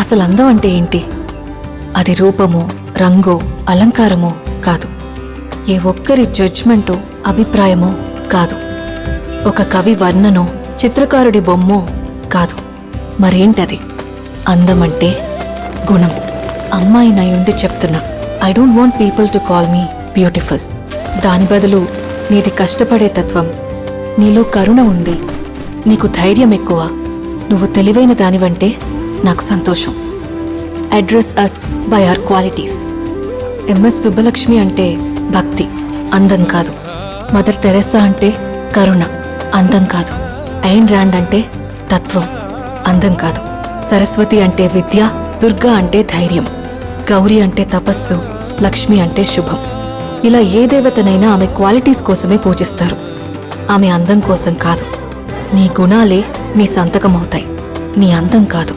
అసలు అందం అంటే ఏంటి? అది రూపమో, రంగో, అలంకారమో కాదు. ఏ ఒక్కరి జడ్జ్మెంటో, అభిప్రాయమో కాదు. ఒక కవి వర్ణనో, చిత్రకారుడి బొమ్మో కాదు. మరేంటది? అందమంటే గుణం. అమ్మాయినయుండి చెప్తున్నా, I don't want people to call me beautiful. దాని బదులు నీది కష్టపడే తత్వం, నీలో కరుణ ఉంది, నీకు ధైర్యం ఎక్కువ, నువ్వు తెలివైన దానివంటే నాకు సంతోషం. Address us by our qualities. MS Subbalakshmi అంటే భక్తి, అందం కాదు. మదర్ తెరెసా అంటే కరుణ, అందం కాదు. ఐన్ ర్యాండ్ అంటే తత్వం, అందం కాదు. సరస్వతి అంటే విద్య, దుర్గా అంటే ధైర్యం, గౌరీ అంటే తపస్సు, లక్ష్మి అంటే శుభం. ఇలా ఏ దేవతనైనా ఆమె క్వాలిటీస్ కోసమే పూజిస్తారు, ఆమె అందం కోసం కాదు. నీ గుణాలే నీ సంతకమవుతాయి, నీ అందం కాదు.